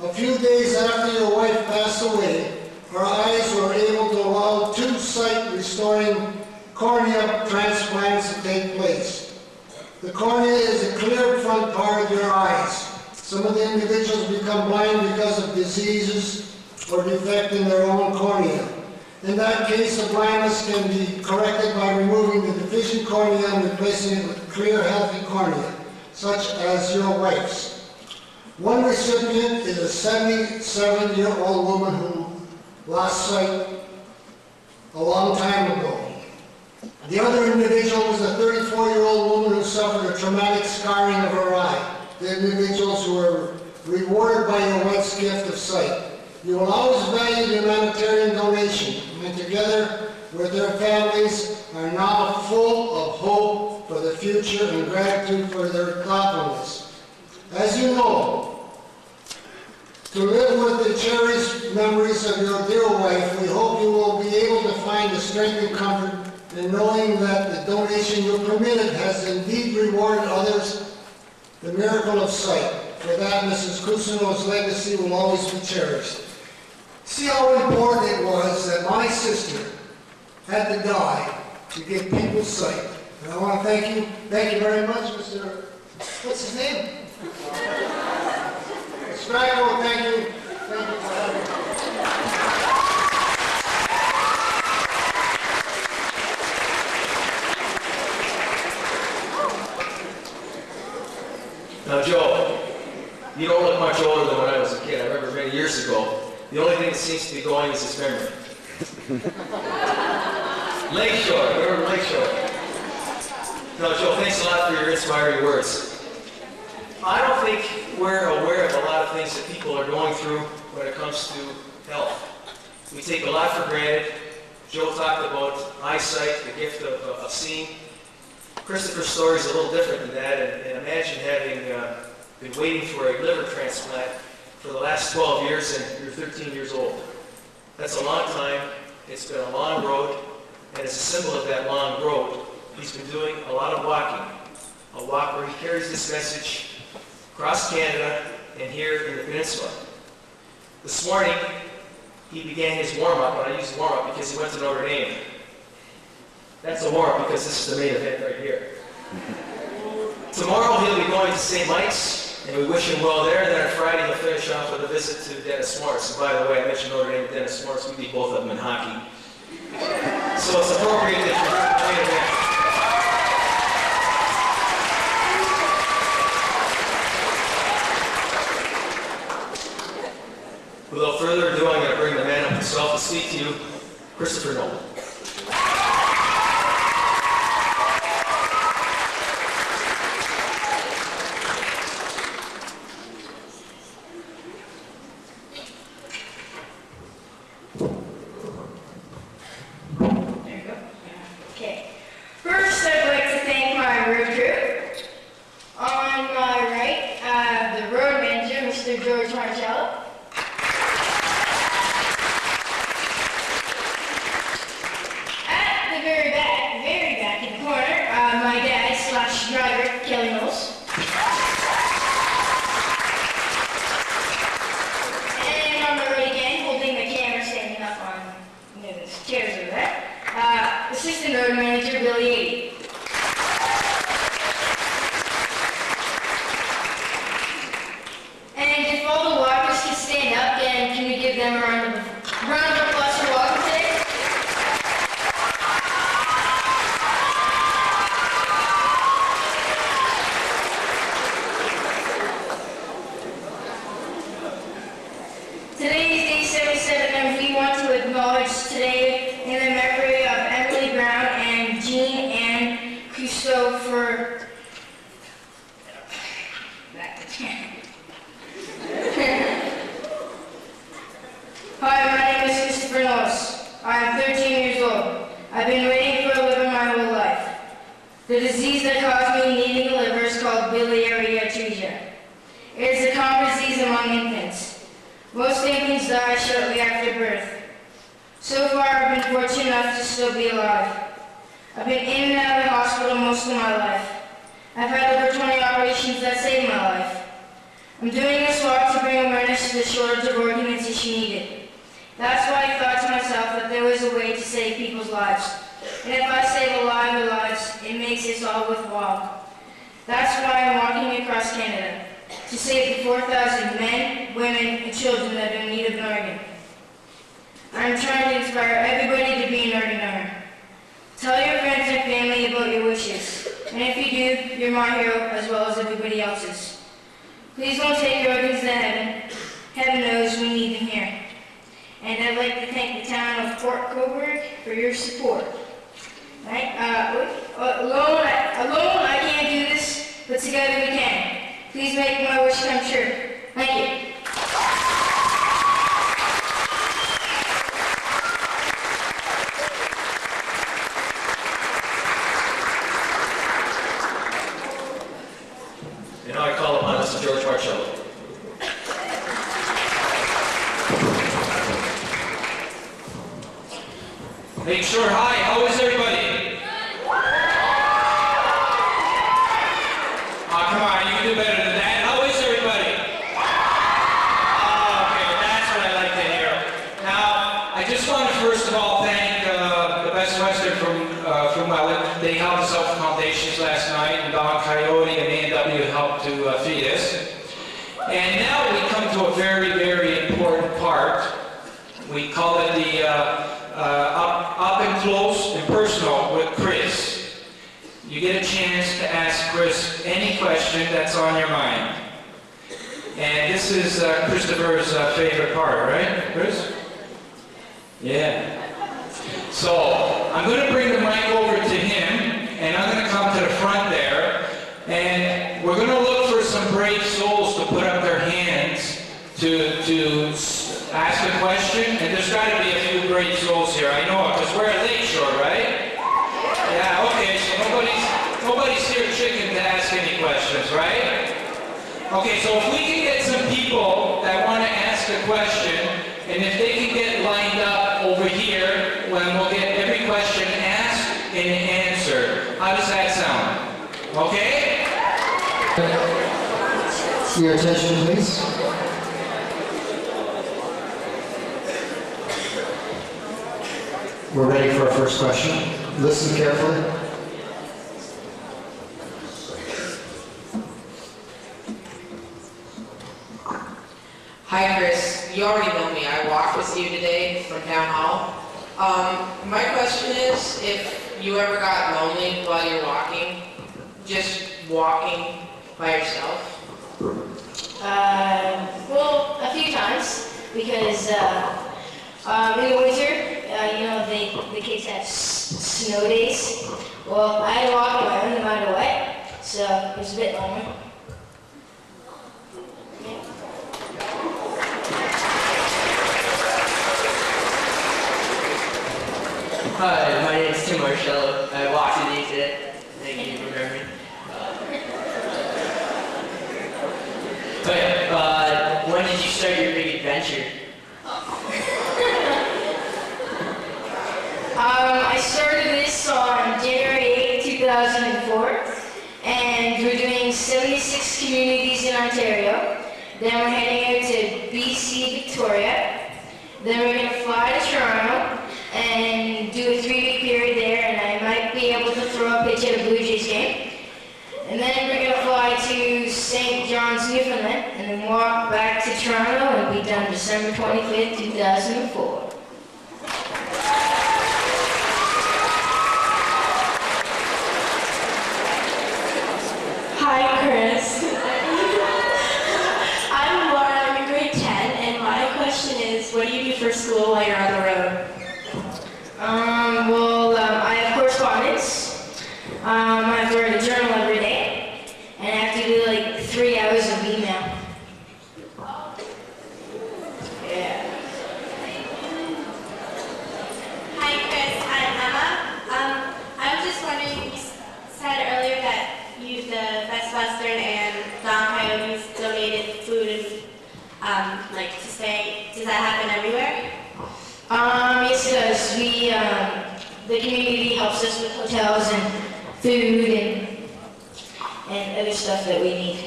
A few days after your wife passed away, her eyes were able to allow 2 sight-restoring cornea transplants to take place. The cornea is a clear front part of your eyes. Some of the individuals become blind because of diseases or defect in their own cornea. In that case, the blindness can be corrected by removing the deficient cornea and replacing it with clear, healthy cornea, such as your wife's. One recipient is a 77-year-old woman who lost sight a long time ago. The other individual was a 34-year-old woman who suffered a traumatic scarring of her eye. The individuals who were rewarded by your wife's gift of sight. You will always value the humanitarian donation, and together with their families are now full of hope for the future and gratitude for their thoughtfulness. As you know, to live with the cherished memories of your dear wife, we hope you will be able to find the strength and comfort in knowing that the donation you permitted has indeed rewarded others the miracle of sight. For that, Mrs. Kris'S legacy will always be cherished. See how important it was that my sister had to die to give people sight. And I want to thank you. Thank you very much, Mr. What's his name? Stracco, thank you. Thank you for having me. Now, Joe, you don't look much older than when I was a kid. I remember many years ago, the only thing that seems to be going is his memory. Lakeshore, remember Lakeshore? No, Joe, thanks a lot for your inspiring words. I don't think we're aware of a lot of things that people are going through when it comes to health. We take a lot for granted. Joe talked about eyesight, the gift of seeing. Kristopher's story is a little different than that, and imagine having been waiting for a liver transplant for the last 12 years and you're 13 years old. That's a long time. It's been a long road, and as a symbol of that long road, he's been doing a lot of walking. A walk where he carries this message across Canada and here in the peninsula. This morning, he began his warm-up, and I use warm-up because he went to Notre Dame. That's a warm-up because this is the main event right here. Tomorrow, he'll be going to St. Mike's, and we wish him well there. And then on Friday, he'll finish off with a visit to Dennis Morris. And by the way, I mentioned Notre Dame and Dennis Morris. We beat both of them in hockey. So it's appropriate that you're main event. Without further ado, I'm going to bring the man up himself to speak to you, Kristopher Knowles. Marcello. At the very back in the corner, my dad / driver, Knowles. And on the right again, holding the camera, standing up on the chairs over there, assistant road manager, Biliary Atresia. Them a round of applause for walking today. Today is day 77, and we want to acknowledge today in the memory of Emily Brown and Jean and Kristopher. Hi, my name is Kristopher Knowles. I am 13 years old. I've been waiting for a liver my whole life. The disease that caused me needing a liver is called Biliary Atresia. It is a common disease among infants. Most infants die shortly after birth. So far, I've been fortunate enough to still be alive. I've been in and out of the hospital most of my life. I've had over 20 operations that saved my life. I'm doing this walk to bring awareness to the save people's lives. And if I save a lot of lives, it makes this all worthwhile. That's why I'm walking across Canada, to save the 4,000 men, women, and children that are in need of an organ. I'm trying to inspire everybody to be an organ donor. Tell your friends and family about your wishes. And if you do, you're my hero as well as everybody else's. Please don't take your organs to heaven. Heaven knows we need them here. And I'd like to thank the town of Port Coburg for your support. Right? Alone I can't do this, but together we can. Please make my wish come true. Thank you. And now I call upon Mr. George Marcello. Make sure, hi, how is everybody? Come on, you can do better than that. How is everybody? Okay, that's what I like to hear. Now, I just want to first of all thank the Best Western from Welland. They helped us out with foundations last night, and Don Coyote and A&W helped to feed us. And now we come to a very, very important part. We call it the up and close and personal with Kris. You get a chance to ask Kris any question that's on your mind. And this is Kristopher's favorite part, right, Kris? Yeah. So, I'm going to bring the mic over to him, and I'm going to come to the front there, and we're going to look for some brave souls to put up their hands to ask a question, and there's got to be a few brave souls here. I know it, because we're at Lakeshore, right? Yeah, okay, so nobody's here chicken to ask any questions, right? Okay, so if we can get some people that want to ask a question, and if they can get lined up over here, when we'll get every question asked and answered. How does that sound? Okay? Your attention, please. We're ready for our first question. Listen carefully. Hi Kris, you already know me. I walked with you today from town hall. My question is, if you ever got lonely while you're walking, just walking by yourself? Well, a few times, because in the winter, the kids have snow days. Well, I had to walk on my own no matter what, so it was a bit lonely. Yeah. Hi, my name is Tim Marcello. I walked with you today. Thank you for remembering. When did you start your big adventure? I started this on January 8, 2004, and we're doing 76 communities in Ontario. Then we're heading out to BC, Victoria. Then we're going to fly to Toronto and do a 3-week period there, and I might be able to throw a pitch at a Blue Jays game. And then we're going to fly to St. John's, Newfoundland, and then walk back to Toronto and be done December 25th, 2004. Hi, Kris. I'm Laura. I'm in grade 10, and my question is, what do you do for school while you're on the road? I have correspondence. I have to write a journal every day, and I have to do like 3 hours of email. Yeah. Hi, Kris. I'm Emma. I was just wondering, you said earlier that the Best Western and Don Coyotes donated food and to stay. Does that happen everywhere? Yes, it does. The community helps us with hotels and food and other stuff that we need.